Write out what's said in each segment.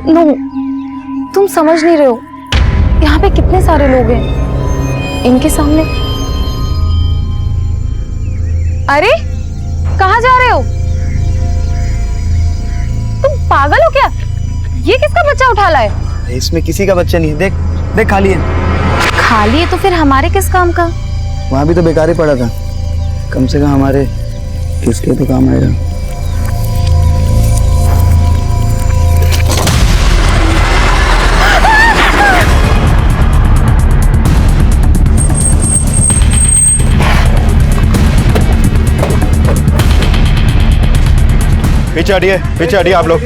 No, तुम समझ नहीं रहे हो, यहाँ पे कितने सारे लोग हैं इनके सामने। अरे कहाँ जा रहे हो? तुम पागल हो क्या? ये किसका बच्चा उठा लाए? इसमें किसी का बच्चा नहीं है, देख देख खाली है। खाली है तो फिर हमारे किस काम का? वहां भी तो बेकार ही पड़ा था, कम से कम हमारे किसके तो काम आएगा। पीछे हटिए आप लोग।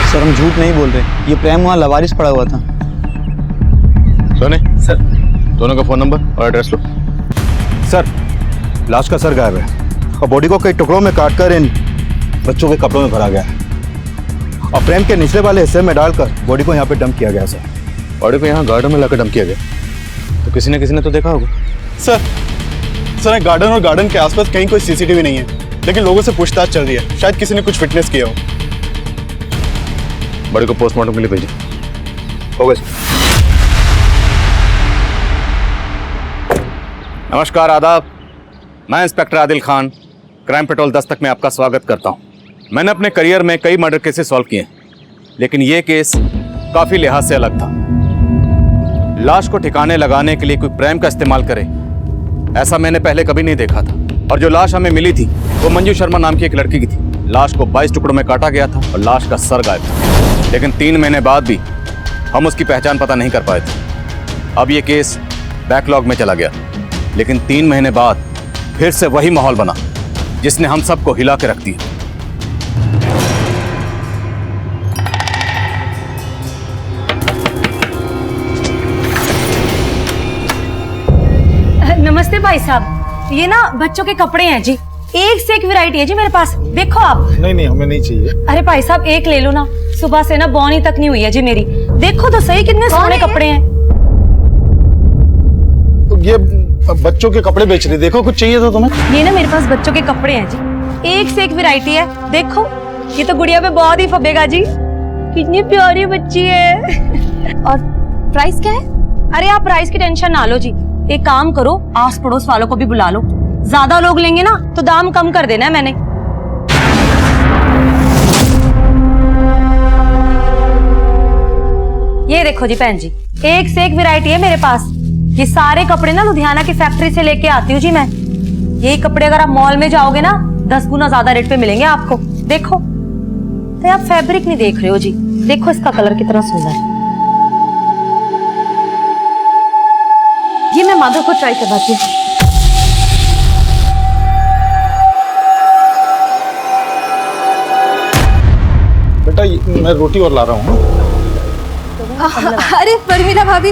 सर हम झूठ नहीं बोल रहे, ये प्रेम वहाँ लवारिस पड़ा हुआ था। सोने सर, दोनों का फोन नंबर और एड्रेस लो। सर, लाश का सर गायब है और बॉडी को कई टुकड़ों में काटकर इन बच्चों के कपड़ों में भरा गया है और फ्रेम के निचले वाले हिस्से में डालकर बॉडी को यहाँ पे डंप किया गया। सर, बॉडी को यहाँ गार्डन में लाकर डंप किया गया, तो किसी ने तो देखा होगा। सर गार्डन और गार्डन के आसपास कहीं कोई सीसीटीवी नहीं है, लेकिन लोगों से पूछताछ चल रही है, शायद किसी ने कुछ फिटनेस किया हो। बॉडी को पोस्टमार्टम के लिए भेजिए। हो गया। नमस्कार, आदाब। मैं inspector Adil Khan, crime petrol Dastak में आपका स्वागत करता हूं। मैंने अपने करियर में कई मर्डर केसेस सॉल्व किए, लेकिन यह केस काफी लिहाज से अलग था। लाश को ठिकाने लगाने के लिए कोई प्रेम का इस्तेमाल करे, ऐसा मैंने पहले कभी नहीं देखा था। और जो लाश हमें मिली थी वो मंजू शर्मा नाम की एक लड़की की थी। लाश को 22 टुकड़ों में काटा गया था और लाश का सर गायब था, लेकिन 3 महीने बाद भी हम उसकी पहचान पता नहीं कर पाए थे। अब ये केस बैकलॉग में चला गया, लेकिन 3 महीने बाद फिर से वही माहौल बना जिसने हम सबको हिला के रख दिया। नमस्ते भाई साहब, ये ना बच्चों के कपड़े हैं जी, एक से एक वैरायटी है जी मेरे पास, देखो आप। नहीं हमें नहीं चाहिए। अरे भाई साहब एक ले लो ना, सुबह से ना बौनी तक नहीं हुई है जी मेरी, देखो तो सही कितने सोने कपड़े हैं। ये बच्चों के कपड़े बेच रही, देखो कुछ चाहिए तो तुम्हें। ये ना मेरे पास बच्चों के कपड़े हैं जी, एक से एक वैरायटी है, देखो ये तो गुड़िया पे बहुत ही फबेगा जी, कितनी प्यारी बच्ची है। और प्राइस क्या है? अरे आप प्राइस की टेंशन ना लो जी, एक काम करो आस पड़ोस वालों को भी बुला लो, ज्यादा लोग लेंगे ना तो दाम कम कर देना है मैंने। ये देखो जी बहन जी, एक से एक वैरायटी है मेरे पास। ये सारे कपड़े ना लुधियाना की फैक्ट्री से लेके आती हूँ जी मैं। यही कपड़े अगर आप मॉल में जाओगे ना 10 गुना ज्यादा रेट पे मिलेंगे आपको। देखो तो आप फैब्रिक नहीं देख रहे हो जी, देखो इसका कलर कितना सुंदर है। ये मैं माधव को ट्राई करवाती हूँ। बेटा मैं रोटी और ला रहा हूँ। अरे परमीला भाभी,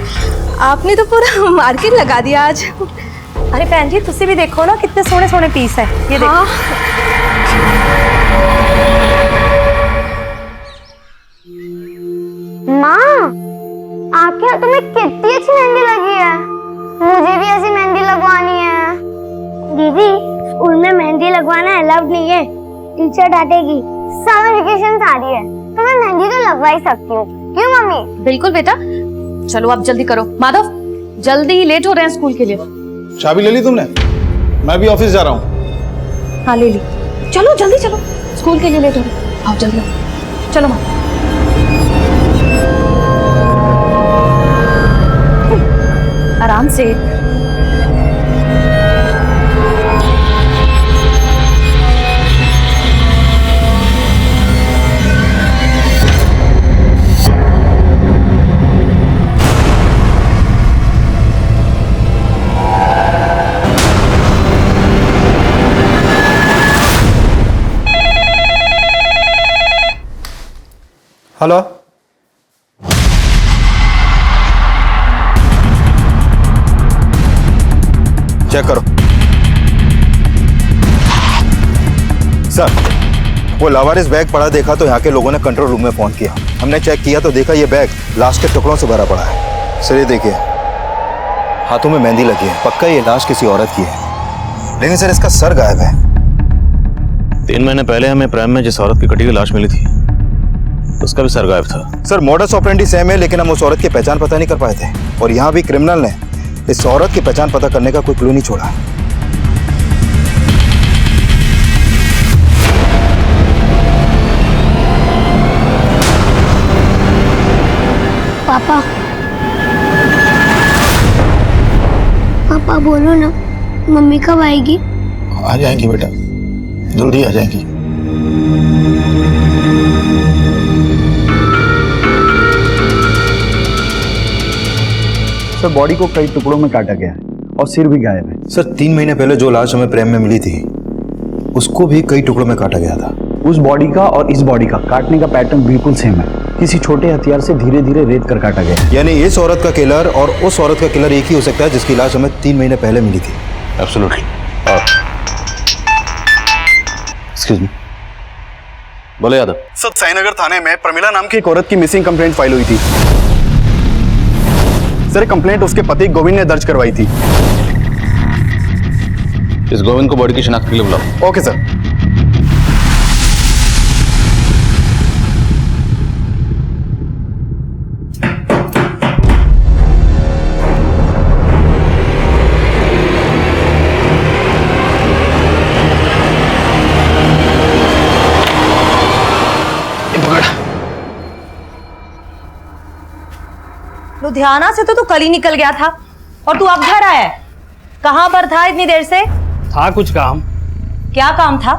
आपने तो पूरा मार्केट लगा दिया आज। अरे बहन जी तुसी भी देखो ना कितने सोने सोने पीस है, ये देखो। हाँ। माँ, आखिर तुम्हें कितनी अच्छी मेहंदी लगी है, मुझे भी ऐसी मेहंदी लगवानी है। दीदी स्कूल में मेहंदी लगवाना अलाउड नहीं है, टीचर डांटेगी। समर वेकेशन आ रही है तो मैं मेहंदी तो लगवा ही सकती हूँ, क्यों मम्मी? बिल्कुल बेटा, चलो आप जल्दी करो। माधव जल्दी, लेट हो रहे हैं स्कूल के लिए। चाबी ले ली तुमने? मैं भी ऑफिस जा रहा हूँ। हाँ ले ली, चलो जल्दी चलो, स्कूल के लिए लेट हो रहे। आओ जल्दी आओ, चलो माधव। आराम से। हेलो, चेक करो। सर, वो लावारिस बैग पड़ा देखा तो यहाँ के लोगों ने कंट्रोल रूम में फोन किया। हमने चेक किया तो देखा ये बैग लाश के टुकड़ों से भरा पड़ा है। सर ये देखिए, हाथों में मेहंदी लगी है, पक्का ये लाश किसी औरत की है। लेकिन सर इसका सर गायब है। 3 महीने पहले हमें प्राइम में जिस औरत की कटी हुई लाश मिली थी उसका भी सर गायब था। सर मॉडस ऑपरेंडी सेम है, लेकिन हम उस औरत की पहचान पता नहीं कर पाए थे, और यहाँ भी क्रिमिनल ने इस औरत की पहचान पता करने का कोई क्लू नहीं छोड़ा। पापा पापा बोलो ना, मम्मी कब आएगी? आ जाएंगी बेटा, जल्दी आ जाएंगी। सर बॉडी को कई टुकड़ों में काटा गया है और सिर भी गायब है। सर 3 महीने पहले जो लाश हमें प्रेम में मिली थी उसको भी कई टुकड़ों में काटा गया था। उस बॉडी का और इस बॉडी का काटने का पैटर्न बिल्कुल सेम है। किसी छोटे हथियार से धीरे धीरे रेत कर काटा गया है। यानी इस औरत का किलर और उस औरत का किलर एक ही हो सकता है जिसकी लाश हमें 3 महीने पहले मिली थी। एब्सोल्युटली। Excuse me. बोले यादव। सर साईनगर थाने में प्रमिला नाम की एक औरत की मिसिंग कंप्लेंट फाइल हुई थी। सर कंप्लेंट उसके पति गोविंद ने दर्ज करवाई थी। इस गोविंद को बॉडी की शिनाख्त के लिए बुलाओ। Okay sir. लुधियाना से तो तू कल ही निकल गया था और तू अब घर आया है। कहाँ पर था इतनी देर से? था कुछ काम। क्या काम था?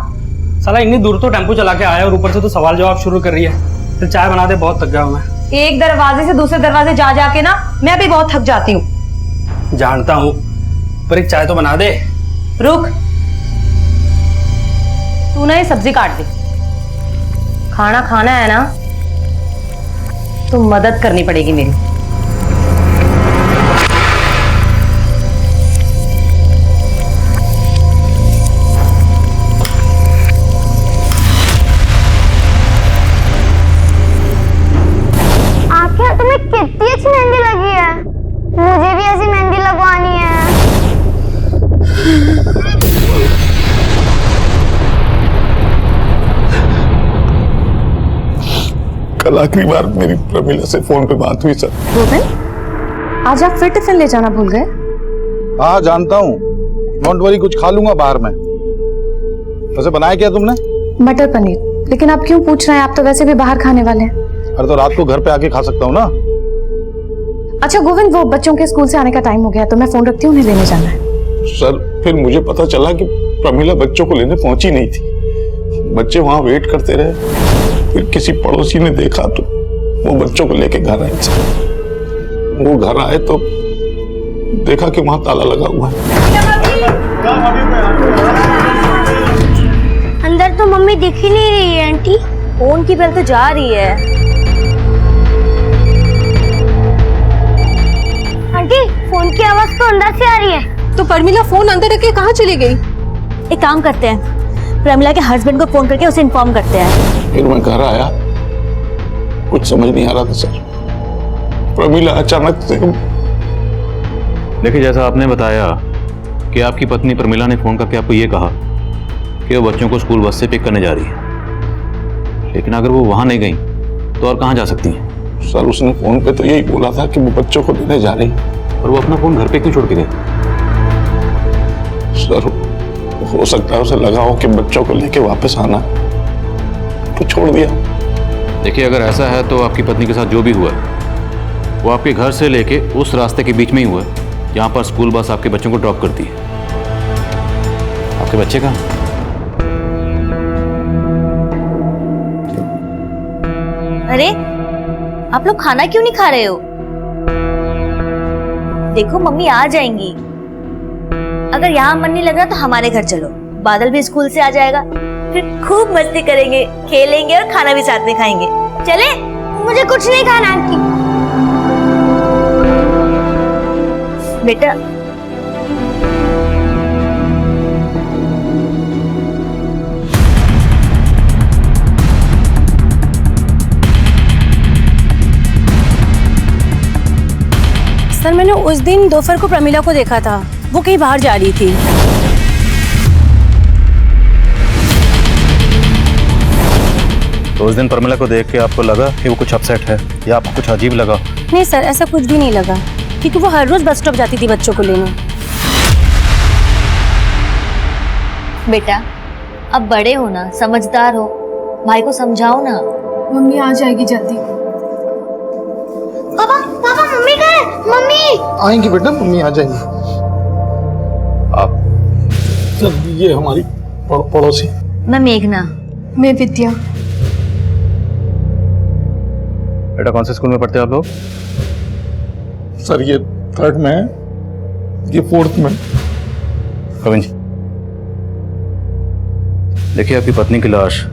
साला इतनी दूर तो टेम्पो चला के आया और ऊपर से तो सवाल जवाब शुरू कर रही है। फिर चाय बना दे, बहुत थक गया हूं मैं। एक दरवाजे से दूसरे दरवाजे जा जाके ना मैं भी बहुत थक जाती हूँ। जानता हूँ, पर एक चाय तो बना दे। रुक, तू ना ये सब्जी काट दे। खाना खाना है ना तो मदद करनी पड़ेगी मेरी। तुम्हें कितनी अच्छी मेहंदी लगी है, मुझे भी ऐसी मेहंदी लगवानी है। कल आखिरी बार मेरी प्रमिला से फोन पे बात हुई सर। गोविंद, आज आप फिर टिफिन ले जाना भूल गए? हाँ जानता हूँ, डोंट वरी, कुछ खा लूंगा बाहर में। वैसे बनाया क्या तुमने? मटर पनीर। लेकिन आप क्यों पूछ रहे हैं? आप तो वैसे भी बाहर खाने वाले हैं। अरे तो रात को घर पे आके खा सकता हूँ ना। अच्छा गोविंद, वो बच्चों के स्कूल से आने का टाइम हो गया तो मैं फोन रखती हूँ, उन्हें लेने जाना है। सर फिर मुझे पता चला कि प्रमिला बच्चों को लेने पहुंची नहीं थी। बच्चे वहां वेट करते रहे, फिर किसी पड़ोसी ने देखा तो वो बच्चों को लेके घर आए। वो घर आए तो देखा कि वहां ताला लगा हुआ है। अंदर तो मम्मी दिख ही नहीं रही है आंटी। फोन की बेल तो जा रही है। आंटी फोन की आवाज तो अंदर से आ रही है। तो प्रमिला फोन अंदर रख के कहाँ चली गई? एक काम करते हैं, प्रमिला के हस्बैंड को फोन करके उसे इन्फॉर्म करते हैं। फिर मैं घर आया, कुछ समझ नहीं आ रहा था सर। प्रमिला अचानक से। देखिए, जैसा आपने बताया कि आपकी पत्नी प्रमिला ने फोन करके आपको ये कहा कि वो बच्चों को स्कूल बस से पिक करने जा रही है, लेकिन अगर वो वहां नहीं गई तो और कहां जा सकती हैं? सर उसने फोन पे तो यही बोला था कि वो बच्चों को लेने जा रही, और वो अपना फोन घर पे क्यों छोड़ के गई? सर हो सकता है उसे लगा हो कि बच्चों को लेके वापस आना, तो छोड़ दिया। देखिए, अगर ऐसा है तो आपकी पत्नी के साथ जो भी हुआ है वो आपके घर से लेके उस रास्ते के बीच में ही हुआ है जहां पर स्कूल बस आपके बच्चों को ड्रॉप करती है। आपके बच्चे कहाँ? अरे आप लोग खाना क्यों नहीं खा रहे हो? देखो मम्मी आ जाएंगी। अगर यहाँ मन नहीं लग रहा तो हमारे घर चलो, बादल भी स्कूल से आ जाएगा, फिर खूब मस्ती करेंगे, खेलेंगे और खाना भी साथ में खाएंगे। चले? मुझे कुछ नहीं खाना आंटी। बेटा सर मैंने उस दिन दोपहर को प्रमिला को देखा था, वो कहीं बाहर जा रही थी। तो उस दिन प्रमिला को देख के आपको लगा कि वो कुछ अपसेट है या आपको कुछ अजीब लगा? नहीं सर, ऐसा कुछ भी नहीं लगा, क्योंकि वो हर रोज बस स्टॉप जाती थी बच्चों को लेने। बेटा अब बड़े हो ना, समझदार हो, भाई को समझाओ ना। मम्मी आ जाएगी जल्दी। पापा पापा मम्मी कहाँ है? मम्मी आएंगी बेटा, मम्मी आ जाएंगी। आप सर ये हमारी पड़ोसी। मैं मेघना। मैं विद्या। बेटा कौन से स्कूल में पढ़ते हो आप लोग? सर ये 3rd में है, ये 4th में। कविन जी, देखिए आपकी पत्नी की लाश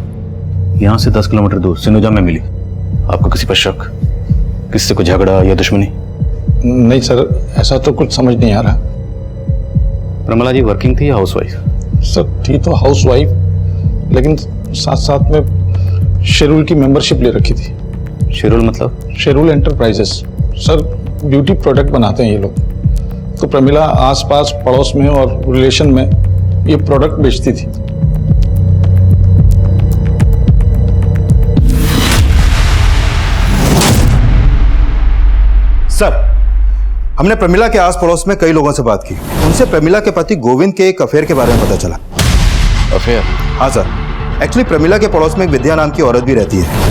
यहाँ से 10 किलोमीटर दूर सिनुजा में मिली। आपको किसी पर शक, किसी से कोई झगड़ा या दुश्मनी? नहीं सर, ऐसा तो कुछ समझ नहीं आ रहा। प्रमिला जी वर्किंग थी या हाउसवाइफ? सर थी तो हाउसवाइफ, लेकिन साथ साथ में शेरूल की मेंबरशिप ले रखी थी। शेरूल मतलब? शेरूल एंटरप्राइजेस। सर ब्यूटी प्रोडक्ट बनाते हैं ये लोग। तो प्रमिला आसपास पड़ोस में और रिलेशन में ये प्रोडक्ट बेचती थी। सर, हमने प्रमिला के आस पड़ोस में कई लोगों से बात की। उनसे प्रमिला के पति गोविंद के एक अफेयर के बारे में पता चला। अफेयर? हाँ सर, एक्चुअली प्रमिला के पड़ोस में एक विद्या नाम की औरत भी रहती है।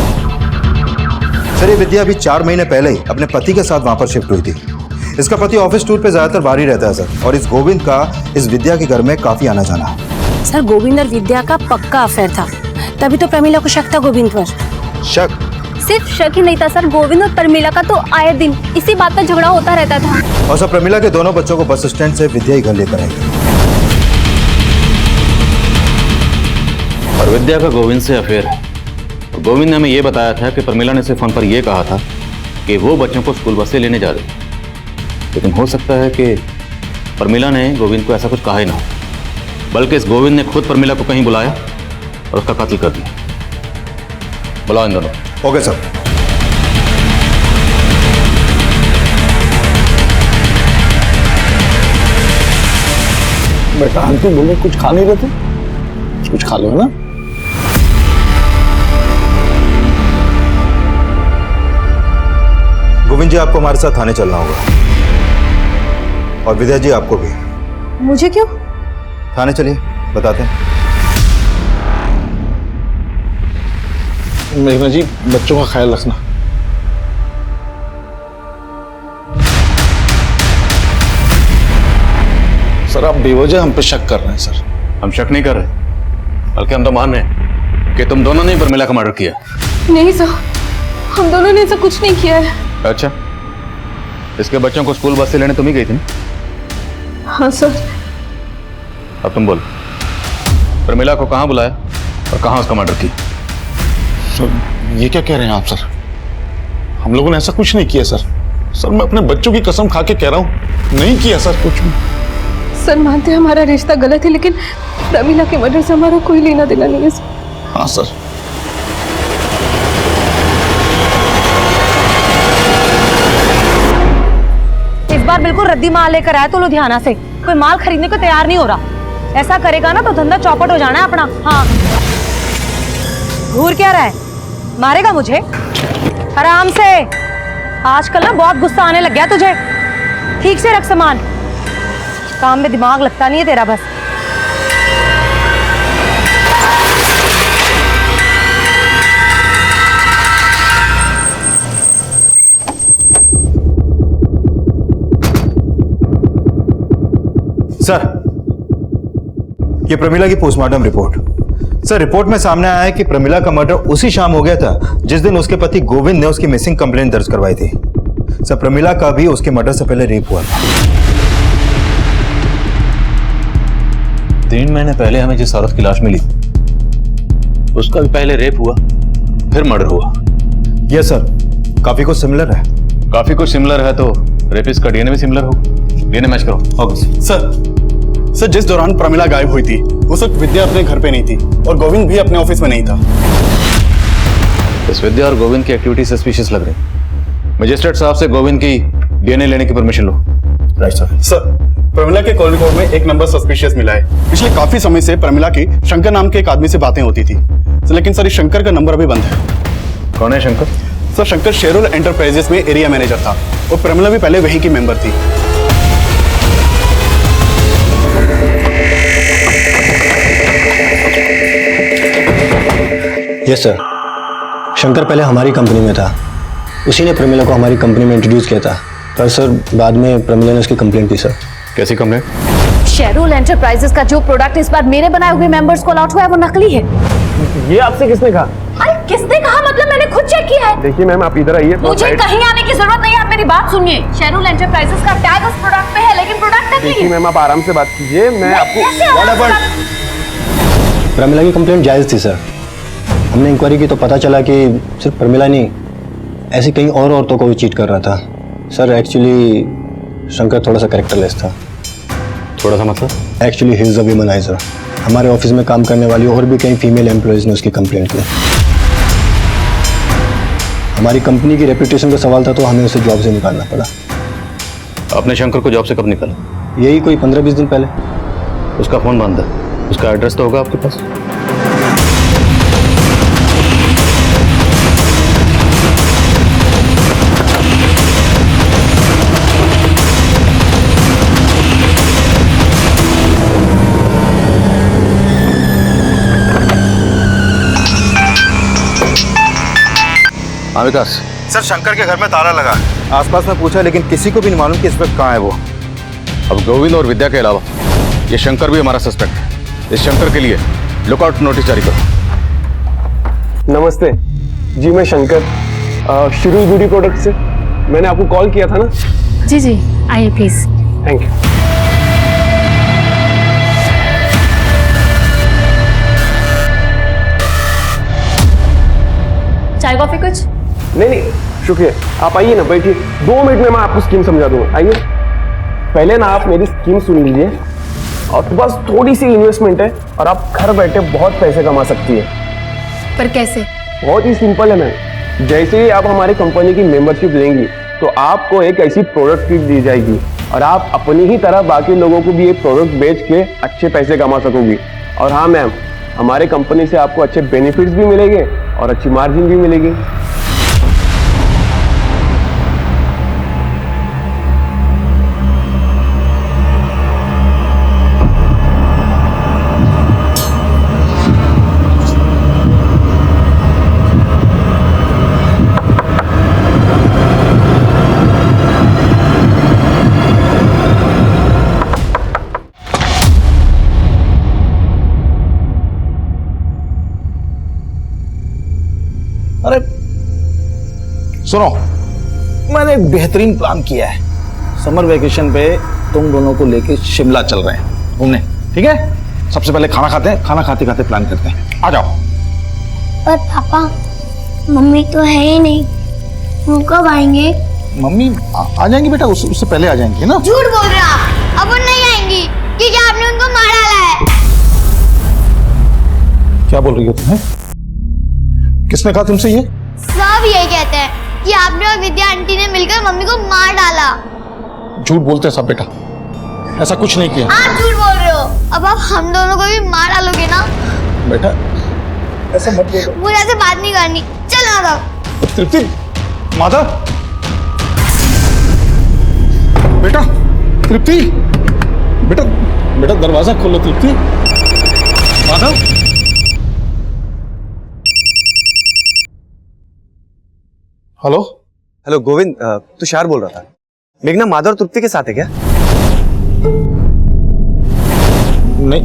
सर ये विद्या अभी 4 महीने पहले ही अपने पति के साथ वहां पर शिफ्ट हुई थी। इसका पति ऑफिस टूर पे ज्यादातर बाहर ही रहता है सर, और इस गोविंद का इस विद्या के घर में काफी आना जाना है। सर गोविंद और विद्या का पक्का अफेयर था, तभी तो प्रमिला को शक था गोविंद पर। शक? सिर्फ शक ही नहीं था सर, गोविंद और प्रमिला का तो आए दिन इसी बात पर झगड़ा होता रहता था। और सर प्रमिला के दोनों बच्चों को बस स्टैंड से विद्या ही घर लेकर आई। और विद्या का गोविंद से अफेयर है। तो गोविंद ने हमें ये बताया था कि प्रमिला ने सिर्फ फोन पर यह कहा था कि वो बच्चों को स्कूल बस से लेने जा रही, लेकिन हो सकता है कि प्रमिला ने गोविंद को ऐसा कुछ कहा ही ना हो, बल्कि इस गोविंद ने खुद प्रमिला को कहीं बुलाया और उसका कत्ल कर दिया। बुलाओ इन दोनों। Okay sir. बेटा आंटी बोले कुछ खा नहीं रहे थे, कुछ खा लो है ना। गोविंद जी आपको हमारे साथ थाने चलना होगा, और विद्या जी आपको भी। मुझे क्यों? थाने चलिए, बताते हैं। मेघना जी बच्चों का ख्याल रखना। सर आप बेवजह हम पे शक कर रहे हैं सर। हम शक नहीं कर रहे, बल्कि हम तो मान रहे हैं कि तुम दोनों ने प्रमिला का मर्डर किया। नहीं सर, हम दोनों ने ऐसा कुछ नहीं किया है। अच्छा, इसके बच्चों को स्कूल बस से लेने तुम ही गई थी ना? हाँ सर। अब तुम बोलो, प्रमिला को कहाँ बुलाया और कहाँ उसका मर्डर किया? सर ये क्या कह रहे हैं आप सर? हम लोगों ने ऐसा कुछ नहीं किया सर। सर मैं अपने बच्चों की कसम खा के कह रहा हूँ, नहीं किया सर कुछ भी। सर मानते हैं हमारा रिश्ता गलत है, लेकिन प्रमिला के मर्डर से हमारा कोई लेना देना नहीं है सर। हाँ सर। इस बार बिल्कुल रद्दी माल लेकर आया तो लुधियाना से, कोई माल खरीदने को तैयार नहीं हो रहा। ऐसा करेगा ना तो धंधा चौपट हो जाना है अपना। हाँ, घूर क्या रहा है? मारेगा मुझे? आराम से। आजकल ना बहुत गुस्सा आने लग गया तुझे। ठीक से रख सामान, काम में दिमाग लगता नहीं है तेरा बस। सर ये प्रमिला की पोस्टमार्टम रिपोर्ट। सर रिपोर्ट में सामने आया है कि प्रमिला का मर्डर उसी शाम हो गया था जिस दिन उसके पति गोविंद ने उसकी मिसिंग कंप्लेंट दर्ज करवाई थी। सर प्रमिला का भी उसके मर्डर से पहले रेप हुआ था। 3 महीने पहले हमें जिस औरत की लाश मिली उसका भी पहले रेप हुआ, फिर मर्डर हुआ। यस सर, काफी कुछ सिमिलर है। काफी कुछ सिमिलर है तो रेपिस्ट का डीएनए भी सिमिलर हो। डीएनए मैच करो। ओके सर जिस दौरान प्रमिला गायब हुई थी उस वक्त विद्या अपने घर पे नहीं थी और गोविंद भी अपने ऑफिस में नहीं था। इस विद्या और गोविंद की एक्टिविटी सस्पिशियस लग रही। मजिस्ट्रेट साहब से गोविंद की डीएनए लेने की परमिशन लो। Right sir. सर प्रमिला के कॉल रिकॉर्ड में एक नंबर सस्पिशियस मिला है। पिछले काफी समय से प्रमिला की शंकर नाम के एक आदमी से बातें होती थी। सर लेकिन सर इस शंकर का नंबर अभी बंद है। कौन है शंकर? सर शंकर शेरुल एंटरप्राइजेस में एरिया मैनेजर था और प्रमिला भी पहले वहीं की मेंबर थी। यस सर, शंकर पहले हमारी कंपनी में था, उसी ने प्रमिला को हमारी कंपनी में इंट्रोड्यूस किया था, पर सर बाद में प्रमिला ने उसकी कंप्लेंट की। सर कैसी कंप्लेंट? शेरुल एंटरप्राइजेस का जो प्रोडक्ट इस बार मेरे बनाए हुए मेंबर्स को अलॉट हुआ है वो नकली है। ये आपसे किसने कहा? अरे किसने कहा मतलब, मैंने खुद चेक किया है। देखिए मैम, आप इधर आइए। मुझे कहीं आने की जरूरत नहीं है, आप मेरी बात सुनिए। शेरुल एंटरप्राइजेस का टैग उस प्रोडक्ट पे है लेकिन प्रोडक्ट नकली है। देखिए मैम, आप आराम से बात कीजिए, मैं आपको प्रमिला की कंप्लेंट जायज़ थी सर। हमने इंक्वायरी की तो पता चला कि सिर्फ प्रमिला नहीं, ऐसी कई और औरतों को भी चीट कर रहा था। सर एक्चुअली शंकर थोड़ा सा कैरेक्टरलेस था। थोड़ा सा मतलब? Actually he is a womaniser. हमारे ऑफिस में काम करने वाली और भी कई फीमेल एम्प्लॉयज़ ने उसकी कंप्लेंट की। हमारी कंपनी की रेपुटेशन का सवाल था तो हमें उसे जॉब से निकालना पड़ा। आपने शंकर को जॉब से कब निकाला? यही कोई 15-20 दिन पहले। उसका फोन बंद है, उसका एड्रेस तो होगा आपके पास? हाँ विकास। सर शंकर के घर में ताला लगा है। आसपास में पूछा लेकिन किसी को भी नहीं मालूम कि इस वक्त कहाँ है वो। अब गोविंद और विद्या के अलावा ये शंकर भी हमारा सस्पेक्ट है। इस शंकर के लिए लुकआउट नोटिस जारी करो। नमस्ते जी, मैं शंकर शेरुल ब्यूटी प्रोडक्ट से। मैंने आपको कॉल किया था ना? जी जी, आइए प्लीज। Thank you. चाय कॉफी कुछ? नहीं शुक्रिया, आप आइए ना, बैठिए। 2 मिनट में मैं आपको स्कीम समझा दूंगा। आइए, पहले ना आप मेरी स्कीम सुन लीजिए, और बस थोड़ी सी इन्वेस्टमेंट है और आप घर बैठे बहुत पैसे कमा सकती है। पर कैसे? बहुत ही सिंपल है मैम। जैसे ही आप हमारी कंपनी की मेंबरशिप लेंगी तो आपको एक ऐसी प्रोडक्ट किट दी जाएगी और आप अपनी ही तरह बाकी लोगों को भी ये प्रोडक्ट बेच के अच्छे पैसे कमा सकोगी। और हाँ मैम, हमारे कंपनी से आपको अच्छे बेनिफिट्स भी मिलेंगे और अच्छी मार्जिन भी मिलेगी। अरे सुनो, मैंने एक बेहतरीन प्लान किया है। समर वेकेशन पे तुम दोनों को लेके शिमला चल रहे हैं घूमने, ठीक है? सबसे पहले खाना खाते हैं, खाना खाते खाते प्लान करते हैं। आ जाओ। पर पापा, मम्मी तो है ही नहीं, वो कब आएंगे? मम्मी आ जाएंगी बेटा, उससे पहले आ जाएंगी ना। झूठ बोल रहे हो आप, अब वो नहीं आएंगी क्योंकि आपने उनको मार डाला है। क्या बोल रही हो तुम्हें? किसने कहा तुमसे ये? सब यही कहते हैं कि आपने और विद्या आंटी ने मिलकर मम्मी को मार डाला। झूठ बोलते हैं सब बेटा, ऐसा कुछ नहीं किया। आप झूठ बोल रहे हो। अब आप हम दोनों को भी मार डालोगे ना? बेटा ऐसा मत बोलो। मुझे ऐसे बात नहीं करनी। चल माधव। तृप्ति, माधव, बेटा तृप्ति, बेटा बेटा दरवाजा खोलो तृप्ति। माधव, हेलो हेलो गोविंद, तुषार बोल रहा था। मेघना माधव और तृप्ति के साथ है क्या?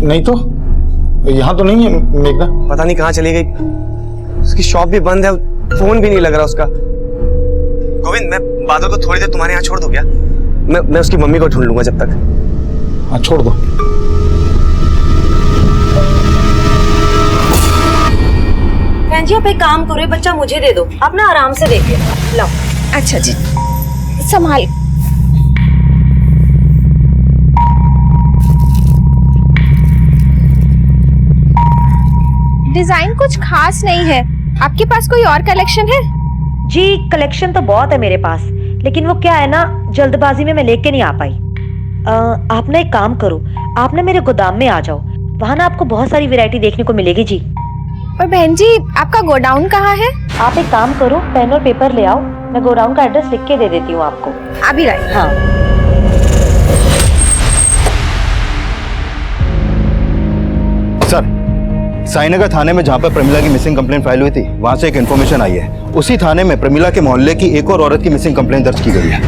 नहीं तो यहाँ तो नहीं है मेघना। पता नहीं कहाँ चली गई। उसकी शॉप भी बंद है, फोन भी नहीं लग रहा उसका। गोविंद, मैं माधव को थोड़ी देर तुम्हारे यहाँ छोड़ दूं क्या? मैं उसकी मम्मी को ढूंढ लूंगा जब तक। हाँ छोड़ दो। बहन जी, आप एक काम करो, ये बच्चा मुझे दे दो, आप ना आराम से देखिए। लो। अच्छा जी, संभाल। डिजाइन कुछ खास नहीं है, आपके पास कोई और कलेक्शन है? जी कलेक्शन तो बहुत है मेरे पास, लेकिन वो क्या है ना, जल्दबाजी में मैं लेके नहीं आ पाई। आप ना एक काम करो, आप ना मेरे गोदाम में आ जाओ, वहां ना आपको बहुत सारी वैरायटी देखने को मिलेगी जी। और बहन जी आपका गोडाउन कहाँ है? आप एक काम करो, पेन और पेपर ले आओ, मैं गोडाउन का एड्रेस लिख के दे देती हूँ आपको। अभी राइट। हाँ। सर, साईनगर थाने में जहाँ पर प्रमिला की मिसिंग कंप्लेंट फाइल हुई थी, वहाँ से एक इन्फॉर्मेशन आई है। उसी थाने में प्रमिला के मोहल्ले की एक और औरत की मिसिंग कंप्लेंट दर्ज की गई है।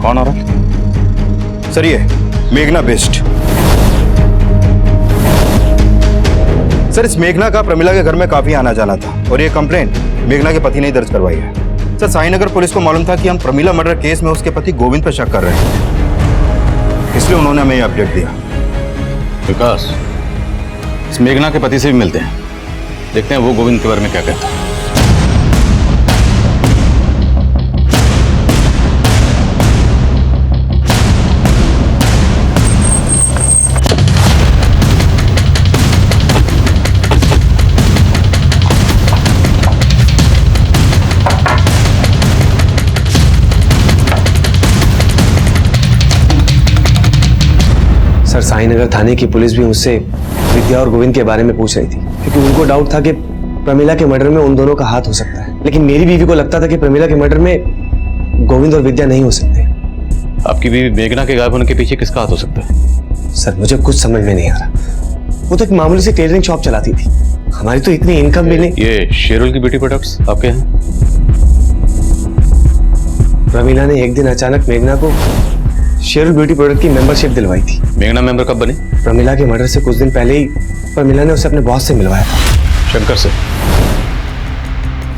कौन औरत? सर ये मेघना बेस्ट। सर इस मेघना का प्रमिला के घर में काफी आना जाना था और ये कंप्लेंट मेघना के पति ने दर्ज करवाई है। सर साईनगर पुलिस को मालूम था कि हम प्रमिला मर्डर केस में उसके पति गोविंद पर शक कर रहे हैं, इसलिए उन्होंने हमें ये अपडेट दिया। विकास, इस मेघना के पति से भी मिलते हैं, देखते हैं वो गोविंद के बारे में क्या कहता है। सर साईनगर थाने की पुलिस भी मुझसे विद्या और गोविंद के बारे में पूछ रही थी, क्योंकि उनको डाउट था कि प्रमिला के मर्डर में उन दोनों का हाथ हो सकता है। लेकिन मेरी बीवी को लगता था कि प्रमिला के मर्डर में गोविंद और विद्या नहीं हो सकते। आपकी बीवी मेघना के गायब होने के पीछे किसका हाथ हो सकता है? सर मुझे कुछ समझ में नहीं आ रहा। वो तो एक मामूली सी टेलरिंग शॉप चलाती थी, हमारी तो इतनी इनकम भी नहीं। ये शेरुल की ब्यूटी प्रोडक्ट्स आपके हैं? प्रमिला ने एक दिन अचानक मेघना को शेरुल ब्यूटी प्रोडक्ट की मेंबरशिप दिलवाई थी। मेघना मेंबर कब बनी? प्रमिला के मर्डर से कुछ दिन पहले ही प्रमिला ने उसे अपने बॉस से मिलवाया था। शंकर से?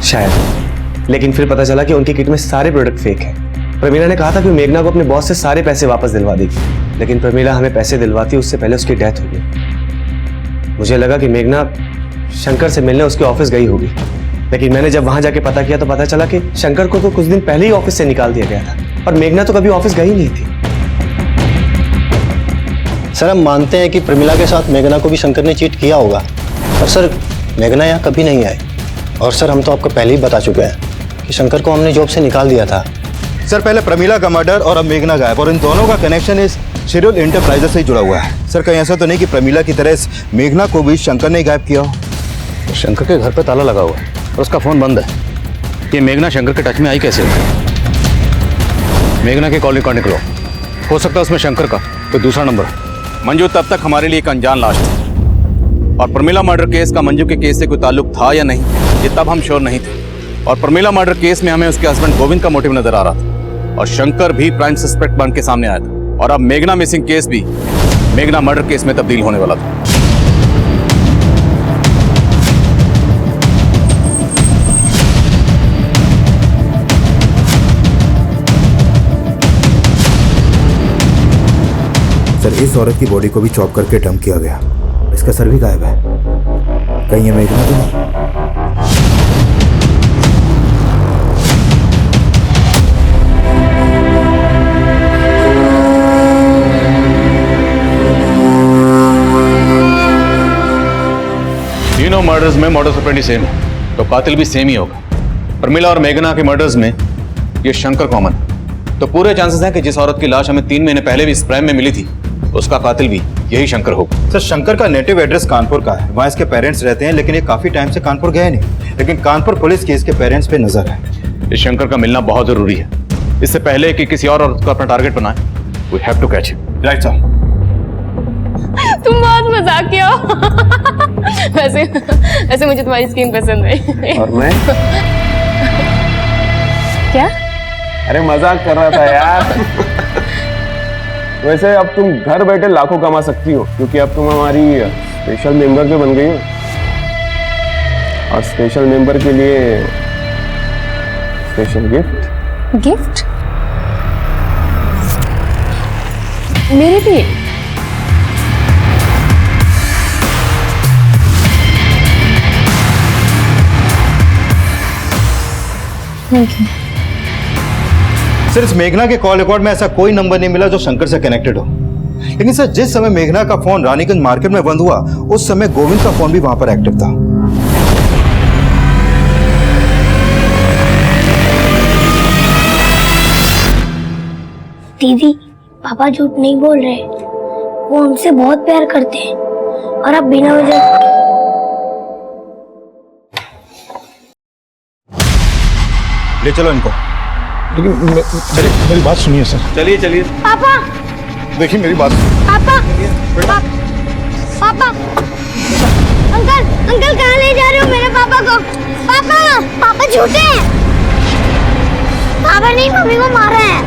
शायद, लेकिन फिर पता चला कि उनकी किट में सारे प्रोडक्ट फेक है। प्रमिला ने कहा था कि मेघना को अपने बॉस से सारे पैसे वापस दिलवा देगी, लेकिन प्रमिला हमें पैसे दिलवाती उससे पहले उसकी डेथ हो गई। मुझे लगा कि मेघना शंकर से मिलने उसके ऑफिस गई होगी, लेकिन मैंने जब वहां जाके पता किया तो पता चला कि शंकर को तो कुछ दिन पहले ही ऑफिस से निकाल दिया गया था और मेघना तो कभी ऑफिस गई नहीं थी। सर हम मानते हैं कि प्रमिला के साथ मेघना को भी शंकर ने चीट किया होगा, पर सर मेघना यहाँ कभी नहीं आई। और सर हम तो आपको पहले ही बता चुके हैं कि शंकर को हमने जॉब से निकाल दिया था। सर पहले प्रमिला का मर्डर और अब मेघना गायब, और इन दोनों का कनेक्शन इस शेरुल एंटरप्राइजेस से ही जुड़ा हुआ है। सर कहीं ऐसा तो नहीं कि प्रमिला की तरह इस मेघना को भी शंकर ने गायब किया हो? शंकर के घर पे ताला लगा हुआ है और उसका फोन बंद है। ये मेघना शंकर के टच में आई कैसे? मेघना के कॉल रिकॉर्ड निकलो, हो सकता है उसमें शंकर का कोई दूसरा नंबर। मंजू तब तक हमारे लिए एक अनजान लाश थी, और प्रमिला मर्डर केस का मंजू के केस से कोई ताल्लुक था या नहीं, ये तब हम श्योर नहीं थे। और प्रमिला मर्डर केस में हमें उसके हस्बैंड गोविंद का मोटिव नजर आ रहा था, और शंकर भी प्राइम सस्पेक्ट बन के सामने आया था। और अब मेघना मिसिंग केस भी मेघना मर्डर केस में तब्दील होने वाला था। सर इस औरत की बॉडी को भी चॉप करके डंप किया गया, इसका सर भी गायब है। कहीं ये मेघना तो नहीं? तीनों मर्डर्स में मॉडस ऑपरेंडी सेम है, तो कातिल भी सेम ही होगा। प्रमिला और मेघना के मर्डर्स में ये शंकर कॉमन, तो पूरे चांसेस हैं कि जिस औरत की लाश हमें 3 महीने पहले भी इस प्राइम में मिली थी, उसका कातिल भी यही शंकर होगा। सर शंकर का नेटिव एड्रेस कानपुर का है, वहाँ इसके पेरेंट्स रहते हैं, लेकिन ये काफी टाइम से कानपुर गए नहीं। लेकिन कानपुर पुलिस की इसके पेरेंट्स पे नजर है। इस शंकर का मिलना बहुत जरूरी है, इससे पहले कि किसी और औरत को अपना टारगेट बनाए। We have to catch him. Right sir. तुम बहुत मजाकिया हो। वैसे मुझे तुम्हारी स्किन पसंद है। और मैं क्या? अरे मजाक कर रहा था यार। वैसे अब तुम घर बैठे लाखों कमा सकती हो, क्योंकि अब तुम हमारी स्पेशल मेंबर जो बन गई हो। और स्पेशल मेंबर के लिए स्पेशल गिफ्ट। गिफ्ट? मेरे लिए? सर इस मेघना के कॉल रिकॉर्ड में ऐसा कोई नंबर नहीं मिला जो शंकर से कनेक्टेड हो। लेकिन सर जिस समय मेघना का फोन रानीगंज मार्केट में बंद हुआ, उस समय गोविंद का फोन भी वहां पर एक्टिव था। दीदी पापा झूठ नहीं बोल रहे, वो उनसे बहुत प्यार करते हैं और अब बिना वजह ले चलो इनको। लेकिन चलिए मेरी बात सुनिए सर। चलिए चलिए। पापा देखिए मेरी बात। पापा पापा अंकल अंकल कहाँ ले जा रहे हो मेरे पापा को? पापा पापा झूठे हैं। पापा नहीं मम्मी को मारा है।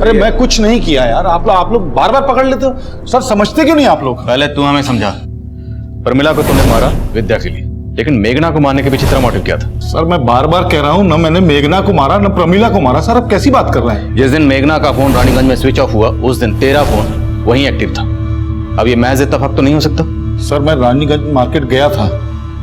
अरे मैं कुछ नहीं किया यार, आप लोग बार बार पकड़ लेते हो सर। समझते क्यों नहीं आप लोग? पहले तू हमें समझा। प्रमिला को तुमने मारा विद्या के लिए, लेकिन मेघना को मारने के पीछे तेरा मोटिव क्या था? सर मैं बार बार कह रहा हूँ, न मैंने मेघना को मारा न प्रमिला को मारा। सर आप कैसी बात कर रहे हैं? जिस दिन मेघना का फोन रानीगंज में स्विच ऑफ हुआ उस दिन तेरा फोन वहीं एक्टिव था। अब ये महज इत्तेफाक तो नहीं हो सकता? सर मैं रानीगंज मार्केट गया था,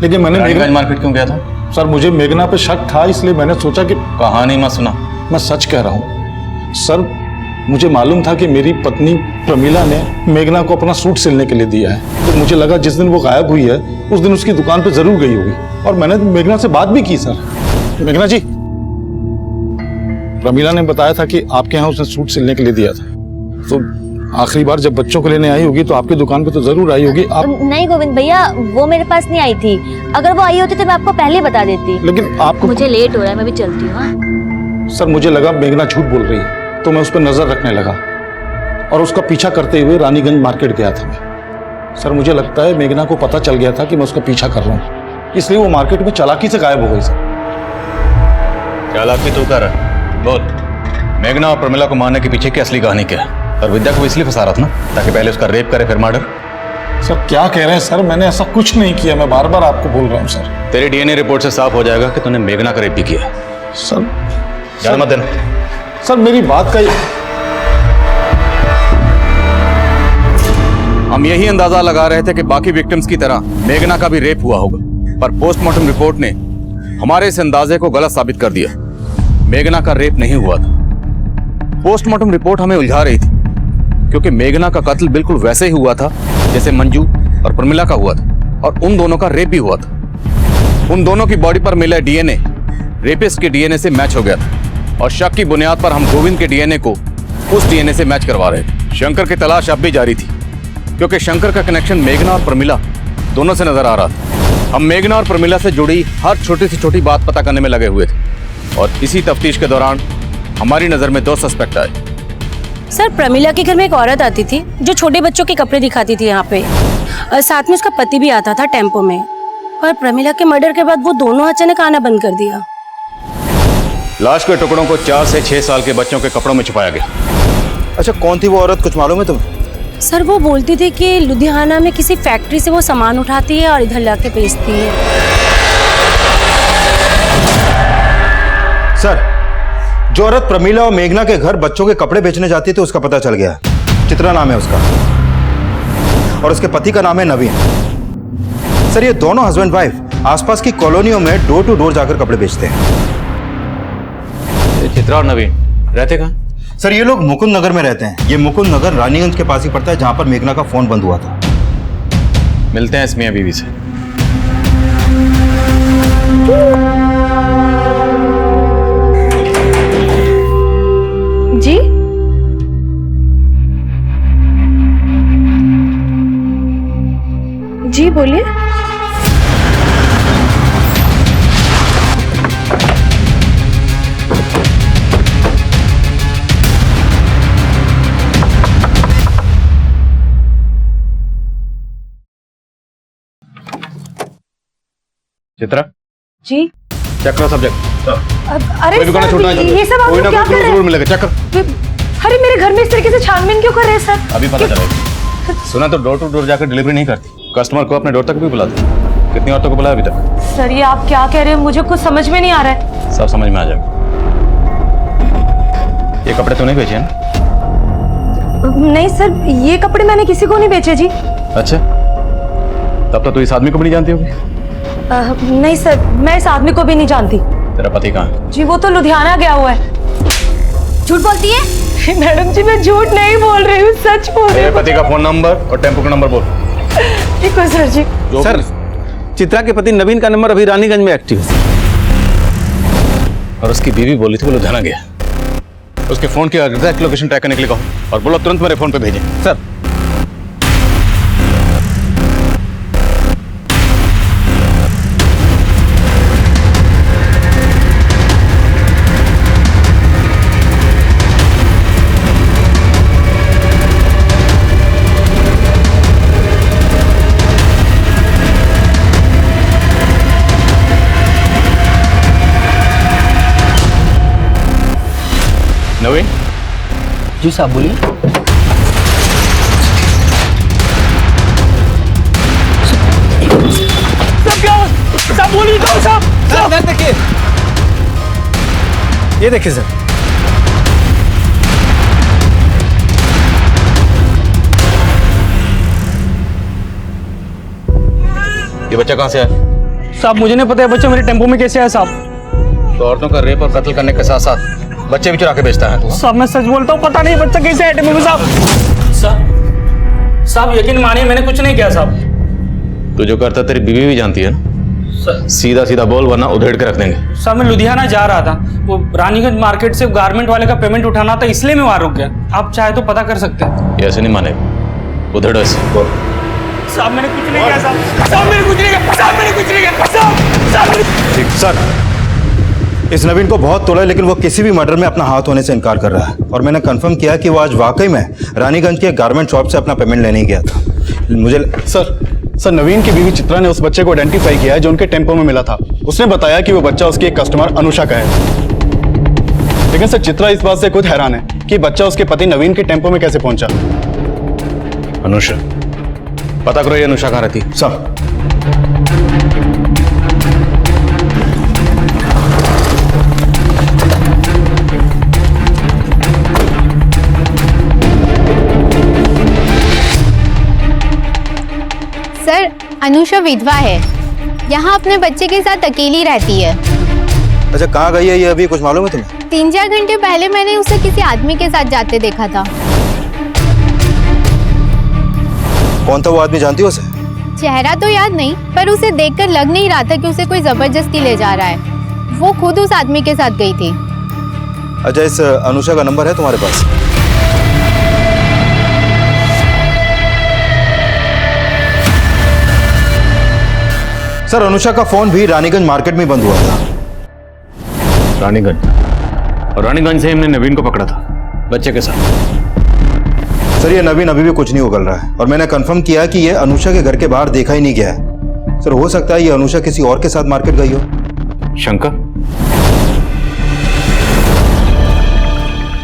लेकिन मैंने रानीगंज मार्केट क्यों गया था? सर मुझे मेघना पे शक था, इसलिए मैंने सोचा कि कहानी मत सुना। मैं सच कह रहा हूँ सर। मुझे मालूम था कि मेरी पत्नी प्रमिला ने मेघना को अपना सूट सिलने के लिए दिया है, तो मुझे लगा जिस दिन वो गायब हुई है उस दिन उसकी दुकान पे जरूर गई होगी। और मैंने मेघना से बात भी की सर। मेघना जी, प्रमिला ने बताया था कि आपके यहाँ उसने सूट सिलने के लिए दिया था, तो आखिरी बार जब बच्चों को लेने आई होगी तो आपकी दुकान पे तो जरूर आई होगी। आप नहीं गोविंद भैया, वो मेरे पास नहीं आई थी। अगर वो आई होती तो मैं आपको पहले बता देती। लेकिन आपको मुझे लेट हो रहा है, मैं भी चलती हूँ। सर मुझे लगा मेघना झूठ बोल रही है, तो मैं उस पर नजर रखने लगा और उसका पीछा करते हुए रानीगंज मार्केट गया था मैं। सर मुझे लगता है मेघना को पता चल गया था कि मैं उसका पीछा कर रहा हूँ, इसलिए वो मार्केट में चालाकी से गायब हो गई। सर चालाकी तू कर रहा है? बोल, मेघना और प्रमिला को मारने के पीछे की असली कहानी क्या है? और विद्या को इसलिए फंसा रहा था ना ताकि पहले उसका रेप करे फिर मर्डर। सर क्या कह रहे हैं सर? मैंने ऐसा कुछ नहीं किया, मैं बार बार आपको बोल रहा हूँ सर। तेरी डीएनए रिपोर्ट से साफ हो जाएगा कि तूने मेघना का रेप भी किया है। सर ज्यादा मत देना। सर मेरी बात का हम यही अंदाजा लगा रहे थे कि बाकी विक्टिम्स की तरह मेघना का भी रेप हुआ होगा, पर पोस्टमार्टम रिपोर्ट ने हमारे इस अंदाजे को गलत साबित कर दिया। मेघना का रेप नहीं हुआ था। पोस्टमार्टम रिपोर्ट हमें उलझा रही थी क्योंकि मेघना का कत्ल बिल्कुल वैसे ही हुआ था जैसे मंजू और प्रमिला का हुआ था, और उन दोनों का रेप भी हुआ था। उन दोनों की बॉडी पर मिला डीएनए रेपिस्ट के डीएनए से मैच हो गया था, और शक की बुनियाद पर हम गोविंद के डीएनए को उस डीएनए से मैच करवा रहे थे। शंकर की तलाश अब भी जारी थी क्योंकि शंकर का कनेक्शन मेघना और प्रमिला दोनों से नजर आ रहा था। हम मेघना और प्रमिला से जुड़ी हर छोटी से छोटी बात पता करने में लगे हुए थे, और इसी तफ्तीश के दौरान हमारी नजर में 2 सस्पेक्ट आए। सर प्रमिला के घर में एक औरत आती थी जो छोटे बच्चों के कपड़े दिखाती थी यहाँ पे, और साथ में उसका पति भी आता था टेम्पो में। पर प्रमिला के मर्डर के बाद वो दोनों अचानक आना बंद कर दिया। लाश के टुकड़ों को 4 से 6 साल के बच्चों के कपड़ों में छुपाया गया। अच्छा कौन थी वो औरत, कुछ मालूम है तुम्हें? सर वो बोलती थी कि लुधियाना में किसी फैक्ट्री से वो सामान उठाती है और इधर लाके बेचती है। सर जो औरत प्रमिला और मेघना के घर बच्चों के कपड़े बेचने जाती थी उसका पता चल गया। चित्रा नाम है उसका, और उसके पति का नाम है नवीन। सर ये दोनों हस्बैंड वाइफ आसपास की कॉलोनियों में डोर टू डोर जाकर कपड़े बेचते हैं। चित्रा और नवीन रहते कहाँ? सर ये लोग मुकुंद नगर में रहते हैं। ये मुकुंद नगर रानीगंज के पास ही पड़ता है जहां पर मेघना का फोन बंद हुआ था। मिलते हैं इस मियां बीवी से। जी जी बोलिए। चित्रा जी चेक करो सब्जेक्ट। अरे कोई भी गाना छोड़ना है ये सब आप कोई ना क्या कोई कर रहे जरूर मिलेगा। चेक कर। हैं? अरे मेरे घर में इस तरीके से छानबीन क्यों कर रहे हैं सर? अभी पता चलेगा। सुना तो डोर टू डोर जाकर डिलीवरी नहीं करती, कस्टमर को अपने डोर तक भी बुलाती। कितनी औरतों को बुलाया अभी तक? सर ये आप क्या कह रहे हैं? मुझे कुछ समझ में नहीं आ रहा है। सब समझ में आ जाएगा। ये कपड़े तो नहीं बेचे हैं ना? नहीं सर ये कपड़े मैंने किसी को नहीं बेचे जी। अच्छा तब तो तू इस आदमी को भी नहीं जानती होगी। नहीं सर मैं इस आदमी को भी नहीं जानती। तेरा पति कहाँ है? जी वो तो लुधियाना गया हुआ है। झूठ बोलती है? मैडम जी मैं झूठ नहीं बोल रही हूँ, सच बोल रही तेरे हूँ। पति का फोन नंबर और टेम्पो का नंबर बोल। ठीक है सर जी। सर चित्रा के पति नवीन का नंबर अभी रानीगंज में एक्टिव है और उसकी बीवी बोली थी वो लुधियाना गया। उसके फोन की एग्जैक्ट लोकेशन ट्रैक करने के लिए कहो और बोलो तुरंत मेरे फोन पे भेजें। सर जी साहब बोलिए। साहब बोलिए साहब देखिए, ये देखिए सर। ये बच्चा कहाँ से आया? साहब मुझे नहीं पता है बच्चा मेरे टेम्पो में कैसे आया साहब। तो औरतों का रेप और कत्ल करने के साथ साथ बच्चे भी चुरा के बेचता है। साहब मैं सच बोलता हूँ, पता नहीं बच्चा कैसे आया टेम्पो में साहब। साहब यकीन मानिए मैंने कुछ नहीं किया साहब। तू जो करता तेरी बीवी भी जानती है ना? सीधा सीधा बोल वरना उधेड़ के रख देंगे। साहब मैं लुधियाना जा रहा था, वो रानीगंज मार्केट से गारमेंट वाले का पेमेंट उठाना था इसलिए मैं वहां रुक गया। आप चाहे तो पता कर सकते हैं। ये ऐसे नहीं मानेगा, उधेड़ ऐसे बोल। साहब मैंने कुछ नहीं किया साहब। साहब मैंने कुछ नहीं किया। साहब मैंने कुछ नहीं किया। साहब ठीक सर, इस नवीन को बहुत तोड़ा लेकिन वो किसी भी मर्डर में अपना हाथ होने से इनकार कर रहा है और मैंने कंफर्म किया कि वो आज वाकई में रानीगंज के गारमेंट शॉप से अपना पेमेंट लेने ही गया था। मुझे सर नवीन की बीवी चित्रा ने उस बच्चे को आइडेंटिफाई किया है जो उनके टेम्पो में मिला था। उसने बताया कि वो बच्चा उसकी एक कस्टमर अनुषा का है। लेकिन सर चित्रा इस बात से खुद हैरान है कि बच्चा उसके पति नवीन के टेम्पो में कैसे पहुंचा। अनुषा, पता करो ये अनुषा कहाँ रहती? सर सर अनुषा विधवा है, यहाँ अपने बच्चे के साथ अकेली रहती है। अच्छा कहाँ गई है ये, अभी कुछ मालूम है तुम्हें? 3-4 घंटे पहले मैंने उसे किसी आदमी के साथ जाते देखा था। कौन था वो आदमी, जानती हो उसे? चेहरा तो याद नहीं, पर उसे देखकर लग नहीं रहा था कि उसे कोई जबरदस्ती ले जा रहा है। वो खुद उस आदमी के साथ गई थी। अच्छा इस अनुषा का नंबर है तुम्हारे पास? सर अनुषा का फोन भी रानीगंज मार्केट में बंद हुआ था। रानीगंज, और रानीगंज से हमने नवीन को पकड़ा था बच्चे के साथ। सर ये नवीन अभी भी कुछ नहीं उगल रहा है और मैंने कंफर्म किया कि ये अनुषा के घर के बाहर देखा ही नहीं गया है। सर हो सकता है ये अनुषा किसी और के साथ मार्केट गई हो। शंकर,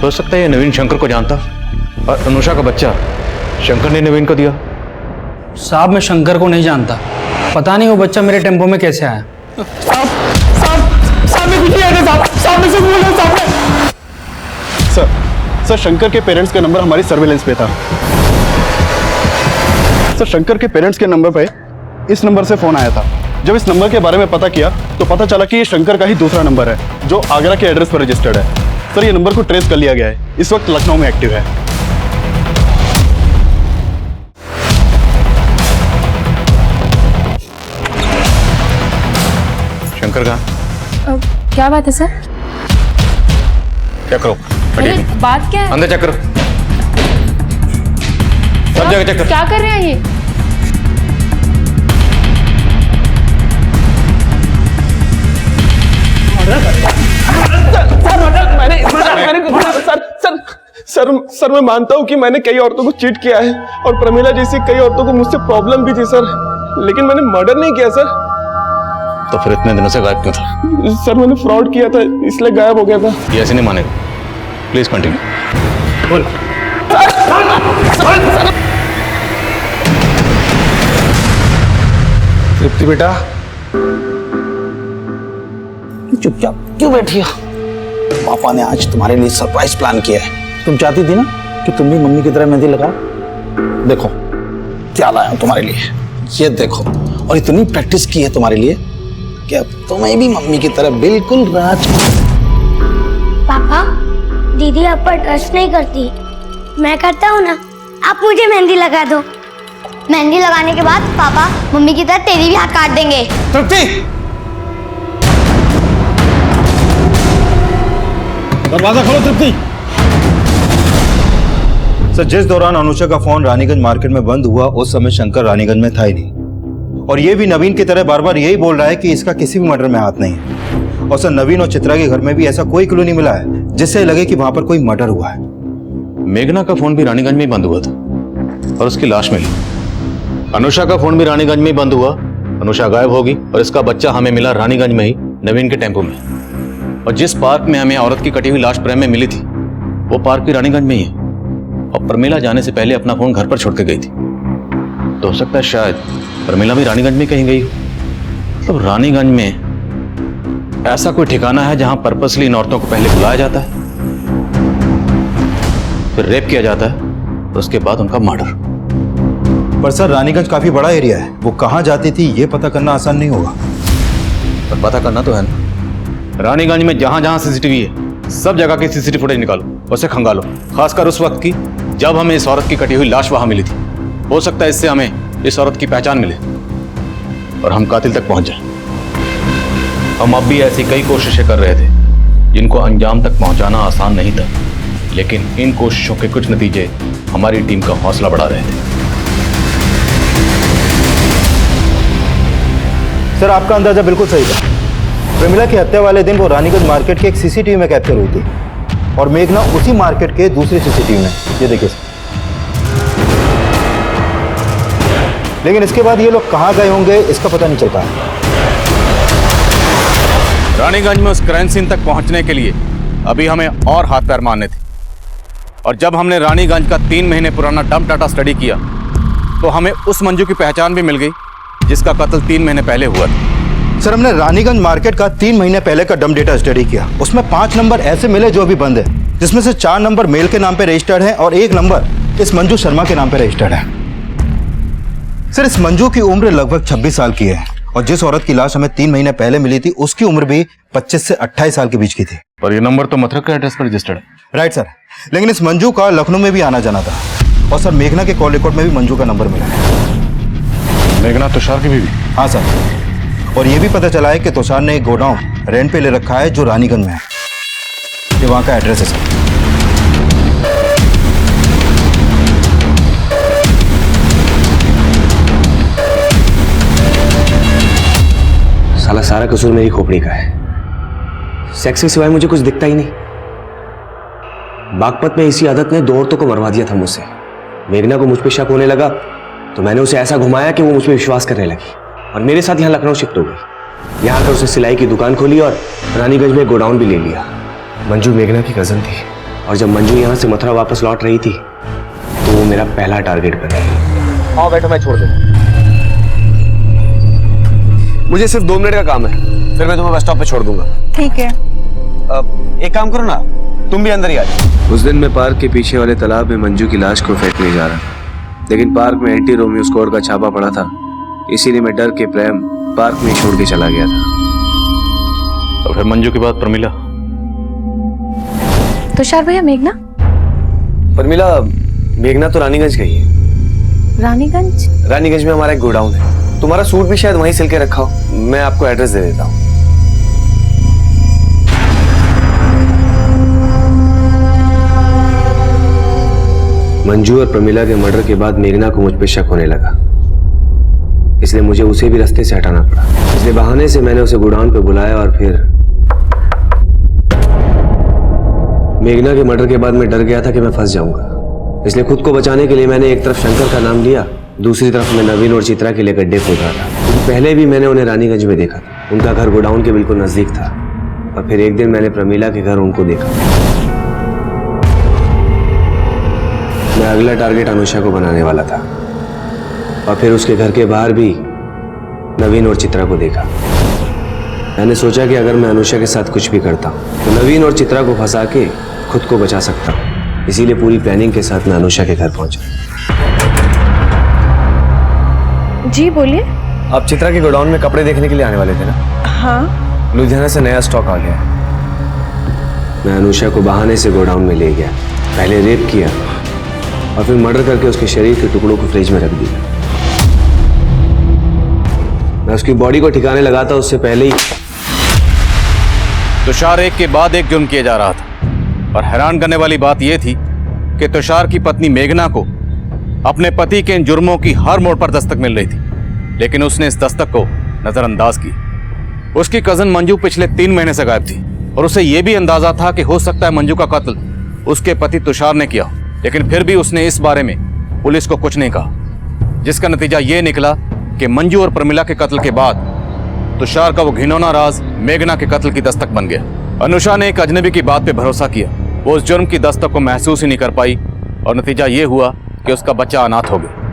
हो सकता है ये नवीन शंकर को जानता और अनुषा का बच्चा शंकर ने नवीन को दिया। साहब मैं शंकर को नहीं जानता, पता नहीं वो बच्चा मेरे टेम्पो में कैसे आया। सर शंकर के पेरेंट्स का नंबर हमारी सर्वेलेंस पे था। सर शंकर के पेरेंट्स के नंबर पे इस नंबर से फोन आया था। जब इस नंबर के बारे में पता किया तो पता चला कि ये शंकर का ही दूसरा नंबर है जो आगरा के एड्रेस पर रजिस्टर्ड है। सर ये नंबर को ट्रेस कर लिया गया है, इस वक्त लखनऊ में एक्टिव है। शंकर कहाँ? क्या बात है सर? क्या करो? बात क्या है? अंदर चेक करो, सब जगह चेक करो। क्या कर रहे हैं ये? सर मैं मानता हूँ कि मैंने कई औरतों को चीट किया है और प्रमिला जैसी कई औरतों को मुझसे प्रॉब्लम भी थी सर, लेकिन मैंने मर्डर नहीं किया सर। तो फिर इतने दिनों से गायब क्यों था? सर मैंने फ्रॉड किया था इसलिए गायब हो गया था। ये ऐसे नहीं मानेगा, प्लीज कंटिन्यू। बोल। तृप्ति बेटा चुपचाप क्यों बैठी हो? पापा ने आज तुम्हारे लिए सरप्राइज प्लान किया है। तुम चाहती थी ना कि तुम भी मम्मी की तरह मेहंदी लगाओ। देखो क्या लाया हूं तुम्हारे लिए, ये देखो। और इतनी प्रैक्टिस की है तुम्हारे लिए कि अब तुम्हें भी मम्मी की तरह बिल्कुल राज। पापा दीदी आप पर ट्रस्ट नहीं करती, मैं करता हूँ ना। आप मुझे मेहंदी लगा दो। मेहंदी लगाने के बाद पापा मम्मी की तरह तेरी भी हाथ काट देंगे। तृप्ति, दरवाजा खोलो तृप्ति। सर जिस दौरान अनुषा का फोन रानीगंज मार्केट में बंद हुआ उस समय शंकर रानीगंज में था ही नहीं और ये भी नवीन की तरह बार बार यही बोल रहा है कि इसका किसी भी मर्डर में हाथ नहीं है। और सर नवीन और चित्रा के घर में भी ऐसा कोई क्लू नहीं मिला है जिससे लगे कि वहां पर कोई मर्डर हुआ है। मेघना का फोन भी रानीगंज में ही बंद हुआ था और उसकी लाश मिली। अनुषा का फोन भी रानीगंज में ही बंद हुआ, अनुषा गायब होगी और इसका बच्चा हमें मिला रानीगंज में ही नवीन के टेम्पो में। और जिस पार्क में हमें औरत की कटी हुई लाश प्रेम में मिली थी वो पार्क भी रानीगंज में ही है। और प्रमिला जाने से पहले अपना फोन घर पर छोड़ के गई थी। तो हो सकता है शायद प्रमिला भी रानीगंज में कहीं गई हो। तो रानीगंज में ऐसा कोई ठिकाना है जहां पर्पसली इन औरतों को पहले बुलाया जाता है, फिर रेप किया जाता है, उसके बाद उनका मर्डर। पर सर रानीगंज काफी बड़ा एरिया है, वो कहाँ जाती थी ये पता करना आसान नहीं होगा। पर पता करना तो है ना। रानीगंज में जहां जहां सीसीटीवी है सब जगह की सीसीटीवी फुटेज निकालो, उसे खंगालो, खासकर उस वक्त की जब हमें इस औरत की कटी हुई लाश वहां मिली थी। हो सकता है इससे हमें इस औरत की पहचान मिले और हम कातिल तक पहुंच जाएं। हम अब भी ऐसी कई कोशिशें कर रहे थे जिनको अंजाम तक पहुंचाना आसान नहीं था, लेकिन इन कोशिशों के कुछ नतीजे हमारी टीम का हौसला बढ़ा रहे थे। सर आपका अंदाजा बिल्कुल सही था। प्रमिला की हत्या वाले दिन वो रानीगंज मार्केट के एक सीसीटीवी में कैप्चर हुई थी और मेघना उसी मार्केट के दूसरे सीसीटीवी में। ये देखिए सर। लेकिन इसके बाद ये लोग कहाँ गए होंगे इसका पता नहीं चल पाया। रानीगंज में उस क्राइम सीन तक पहुंचने के लिए अभी हमें और हाथ पैर मारने थे, और जब हमने रानीगंज का 3 महीने पुराना डंप डाटा स्टडी किया तो हमें उस मंजू की पहचान भी मिल गई जिसका कत्ल 3 महीने पहले हुआ था। सर हमने रानीगंज मार्केट का 3 महीने पहले का डंप डेटा स्टडी किया। उसमें 5 नंबर ऐसे मिले जो अभी बंद है, जिसमें से 4 नंबर मेल के नाम पे रजिस्टर्ड है और 1 नंबर इस मंजू शर्मा के नाम पे रजिस्टर्ड है। सर इस मंजू की उम्र लगभग 26 साल की है और जिस औरत की लाश हमें 3 महीने पहले मिली थी उसकी उम्र भी 25 से 28 साल के बीच की थी। और ये नंबर तो मथुरा के एड्रेस पर रजिस्टर्ड है। राइट सर, लेकिन इस मंजू का लखनऊ में भी आना जाना था और सर मेघना के कॉल रिकॉर्ड में भी मंजू का नंबर मिला है। मेघना तुषार की बीवी? हाँ सर, और ये भी पता चला है कि तुषार ने एक गोडाउन रेंट पे ले रखा है जो रानीगंज में है। ये वहां का एड्रेस है सर। साला सारा कसूर मेरी खोपड़ी का है। सेक्स के सिवाय मुझे कुछ दिखता ही नहीं। बागपत में इसी आदत ने 2 औरतों को मरवा दिया था मुझसे। मेघना को मुझ पे शक होने लगा तो मैंने उसे ऐसा घुमाया कि वो मुझ पे विश्वास करने लगी और मेरे साथ यहाँ लखनऊ शिफ्ट हो गई। यहाँ आकर उसने सिलाई की दुकान खोली और रानीगंज में गोडाउन भी ले लिया। मंजू मेघना की कजन थी और जब मंजू यहाँ से मथुरा वापस लौट रही थी तो वो मेरा पहला टारगेट बना। आओ बैठो, मैं छोड़ दूँ। मुझे सिर्फ 2 मिनट का काम है, फिर मैं तुम्हें बस स्टॉप पे छोड़ दूंगा। ठीक है। एक काम करो ना, तुम भी अंदर ही आ जाओ। उस दिन मैं पार्क के पीछे वाले तालाब में मंजू की लाश को फेंकने जा रहा, लेकिन पार्क में एंटी रोमियो स्क्वाड का छापा पड़ा था, इसीलिए मैं डर के प्रेम पार्क में छोड़ के चला गया था। और फिर मंजू के बाद प्रमिला? तुषार भैया मेघना? प्रमिला, मेघना तो रानीगंज गई है। रानीगंज? रानीगंज में हमारा एक गोडाउन है, तुम्हारा सूट भी शायद वहीं सिल के रखा हो। मैं आपको एड्रेस दे देता हूँ। मंजू और प्रमिला के मर्डर के बाद मेघना को मुझ पे शक होने लगा, इसलिए मुझे उसे भी रास्ते से हटाना पड़ा। इसलिए बहाने से मैंने उसे गोडाउन पे बुलाया और फिर मेघना के मर्डर के बाद मैं डर गया था कि मैं फंस जाऊंगा, इसलिए खुद को बचाने के लिए मैंने एक तरफ शंकर का नाम लिया, दूसरी तरफ मैं नवीन और चित्रा के लिए गड्ढे खोद रहा था, क्योंकि पहले भी मैंने उन्हें रानीगंज में देखा था। उनका घर गोडाउन के बिल्कुल नजदीक था और फिर एक दिन मैंने प्रमिला के घर उनको देखा। मैं अगला टारगेट अनुषा को बनाने वाला था और फिर उसके घर के बाहर भी नवीन और चित्रा को देखा। मैंने सोचा कि अगर मैं अनुषा के साथ कुछ भी करता हूँ तो नवीन और चित्रा को फंसा के खुद को बचा सकता हूँ, इसीलिए पूरी प्लानिंग के साथ मैं अनुषा के घर पहुंचा। जी बोलिए। आप चित्रा के गोडाउन में कपड़े देखने के लिए आने वाले थे ना? हाँ। लुधियाना से नया स्टॉक आ गया है। मैं अनुषा को बहाने से गोडाउन में ले गया, पहले रेप किया और फिर मर्डर करके उसके शरीर के टुकड़ों को फ्रिज में रख दिया। मैं उसकी बॉडी को ठिकाने लगाता उससे पहले ही तुषार एक के बाद एक जुर्म किए जा रहा था और हैरान करने वाली बात यह थी कि तुषार की पत्नी मेघना को अपने पति के इन जुर्मों की हर मोड़ पर दस्तक मिल रही थी, लेकिन उसने इस दस्तक को नजरअंदाज किया। उसकी कजन मंजू पिछले 3 महीने से गायब थी और उसे यह भी अंदाजा था कि हो सकता है मंजू का कत्ल उसके पति तुषार ने किया, लेकिन फिर भी उसने इस बारे में पुलिस को कुछ नहीं कहा, जिसका नतीजा यह निकला कि मंजू और प्रमिला के कत्ल के बाद तुषार का वो घिनौना राज मेघना के कत्ल की दस्तक बन गया। अनुषा ने एक अजनबी की बात पे भरोसा किया, वो उस जुर्म की दस्तक को महसूस ही नहीं कर पाई और नतीजा ये हुआ कि उसका बच्चा अनाथ हो गया।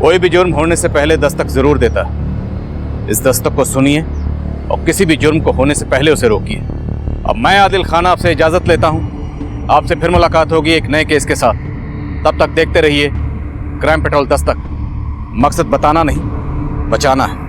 कोई भी जुर्म होने से पहले दस्तक जरूर देता है। इस दस्तक को सुनिए और किसी भी जुर्म को होने से पहले उसे रोकिए। अब मैं आदिल खान आपसे इजाजत लेता हूं। आपसे फिर मुलाकात होगी एक नए केस के साथ। तब तक देखते रहिए क्राइम पेट्रोल दस्तक। मकसद बताना नहीं, बचाना है।